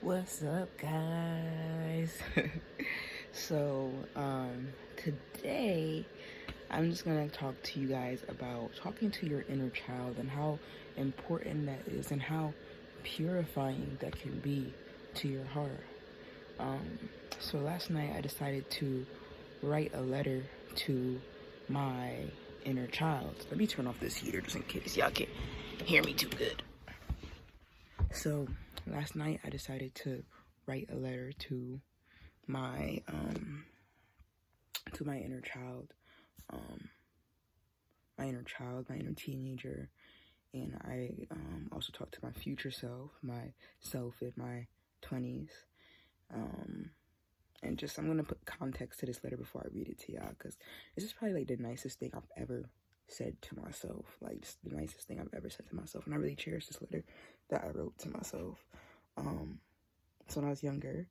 What's up, guys? Today I'm just gonna talk to you guys about talking to your inner child and how important that is and how purifying that can be to your heart. So last night I decided to write a letter to my inner child. Let me turn off this heater just in case y'all can't hear me too good. So last night I decided to write a letter to my inner child, my inner teenager, and I also talked to my future self, myself in my 20s, and just I'm gonna put context to this letter before I read it to y'all, because this is probably like the nicest thing I've ever said to myself, like just the nicest thing I've ever said to myself, and I really cherish this letter that I wrote to myself. So when I was younger,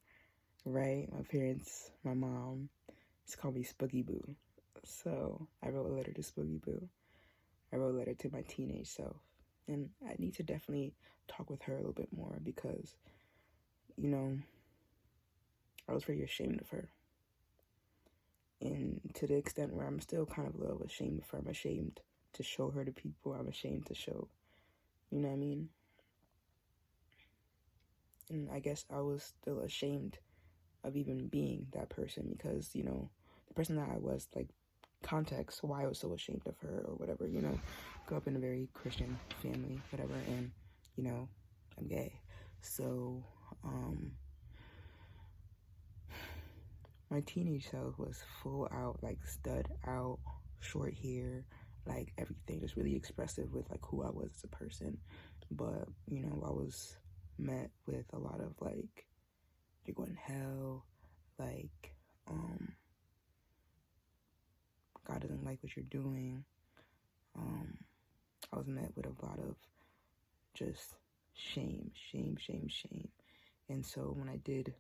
right, my mom, used to call me Spooky Boo. So I wrote a letter to Spooky Boo. I wrote a letter to my teenage self. And I need to definitely talk with her a little bit more because, you know, I was very ashamed of her. And to the extent where I'm still kind of a little ashamed of her. I'm ashamed to show her to people. I'm ashamed to show, you know what I mean? And I guess I was still ashamed of even being that person because, you know, the person that I was, like, context why I was so ashamed of her or whatever, you know, grew up in a very Christian family, whatever, and, you know, I'm gay. So, my teenage self was full out, like, stud out, short hair, like, everything, just really expressive with, like, who I was as a person. But, you know, I was met with a lot of, like, you're going to hell, like, God doesn't like what you're doing. I was met with a lot of just shame. And so when I did,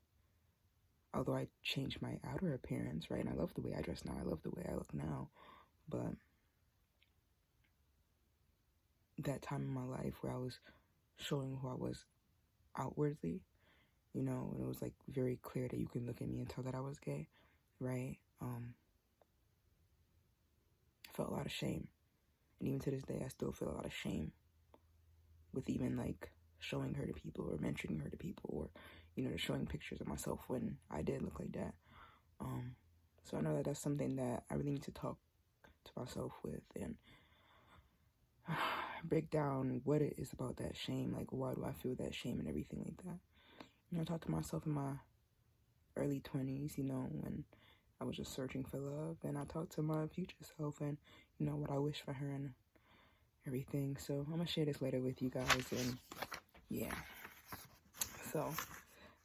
although I changed my outer appearance, right, and I love the way I dress now, I love the way I look now, but that time in my life where I was showing who I was outwardly, you know, and it was like very clear that you can look at me and tell that I was gay, right? I felt a lot of shame. And even to this day, I still feel a lot of shame with even like showing her to people or mentioning her to people or, you know, showing pictures of myself when I did look like that. So I know that that's something that I really need to talk to myself with and break down what it is about that shame. Like, why do I feel that shame and everything like that? You know, I talked to myself in my early 20s, you know, when I was just searching for love. And I talked to my future self and, you know, what I wish for her and everything. So I'm going to share this later with you guys. And yeah. So,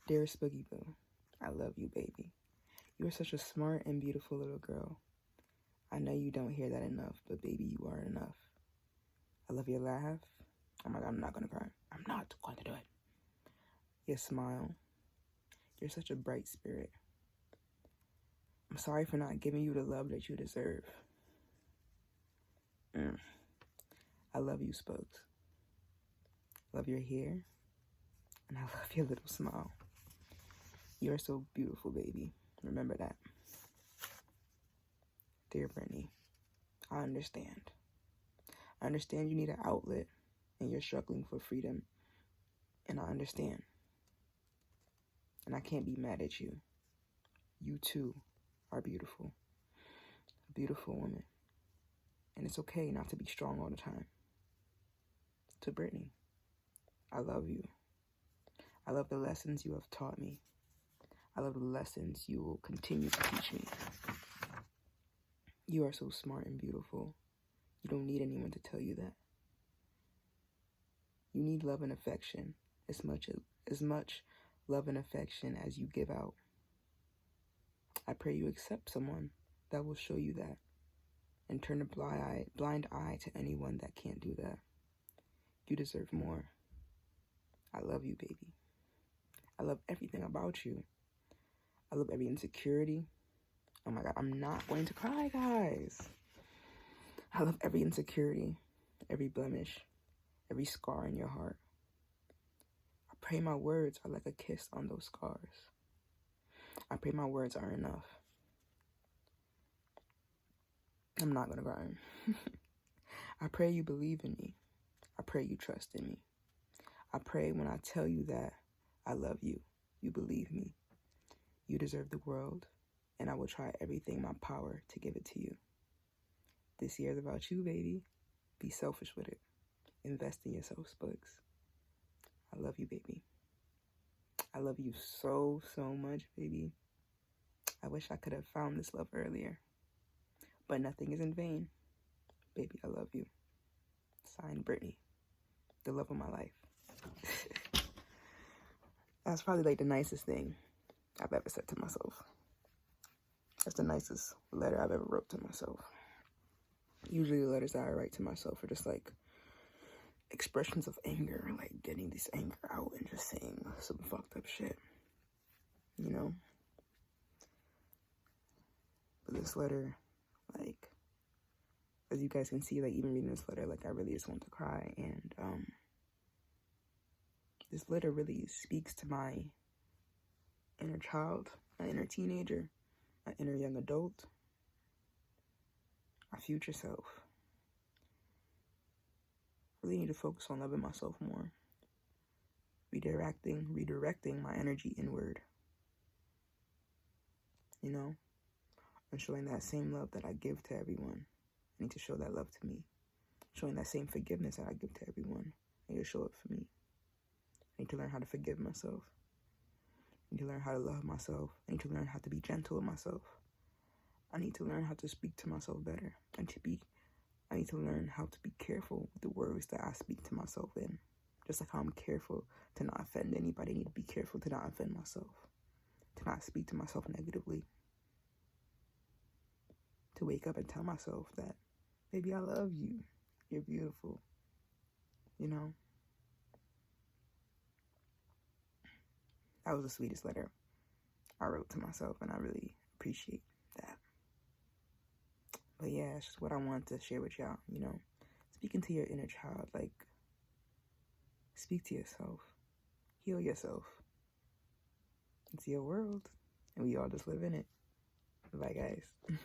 dear Spooky Boo, I love you, baby. You are such a smart and beautiful little girl. I know you don't hear that enough, but baby, you are enough. I love your laugh. Oh my God, I'm not going to cry. I'm not going to do it. Your smile. You're such a bright spirit. I'm sorry for not giving you the love that you deserve. I love you, Spokes. Love your hair. And I love your little smile. You're so beautiful, baby. Remember that. Dear Brittany, I understand. I understand you need an outlet and you're struggling for freedom. And I understand. And I can't be mad at you. You too are beautiful. A beautiful woman. And it's okay not to be strong all the time. To Brittany, I love you. I love the lessons you have taught me. I love the lessons you will continue to teach me. You are so smart and beautiful. You don't need anyone to tell you that. You need love and affection as much love and affection as you give out. I pray you accept someone that will show you that and turn a blind eye to anyone that can't do that. You deserve more. I love you, baby. I love everything about you. I love every insecurity. Oh my God, I'm not going to cry, guys. I love every insecurity, every blemish, every scar in your heart. I pray my words are like a kiss on those scars. I pray my words are enough. I'm not gonna rhyme. I pray you believe in me. I pray you trust in me. I pray when I tell you that I love you, you believe me. You deserve the world, and I will try everything in my power to give it to you. This year is about you, baby. Be selfish with it. Invest in yourself, Spugs. I love you, baby. I love you so, so much, baby. I wish I could have found this love earlier. But nothing is in vain. Baby, I love you. Signed, Brittany. The love of my life. That's probably like the nicest thing I've ever said to myself. That's the nicest letter I've ever wrote to myself. Usually the letters that I write to myself are just like expressions of anger, like getting this anger out and just saying some fucked up shit, you know? But this letter, like, as you guys can see, like, even reading this letter, like, I really just want to cry, and, this letter really speaks to my inner child, my inner teenager, my inner young adult, my future self. I really need to focus on loving myself more. Redirecting my energy inward. You know? And showing that same love that I give to everyone. I need to show that love to me. Showing that same forgiveness that I give to everyone. I need to show it for me. I need to learn how to forgive myself. I need to learn how to love myself. I need to learn how to be gentle with myself. I need to learn how to speak to myself better. I need to learn how to be careful with the words that I speak to myself in. Just like how I'm careful to not offend anybody, I need to be careful to not offend myself. To not speak to myself negatively. To wake up and tell myself that, baby, I love you. You're beautiful. You know? That was the sweetest letter I wrote to myself, and I really appreciate that. But yeah, it's just what I wanted to share with y'all, you know? Speaking to your inner child, like, speak to yourself. Heal yourself. It's your world, and we all just live in it. Bye, guys.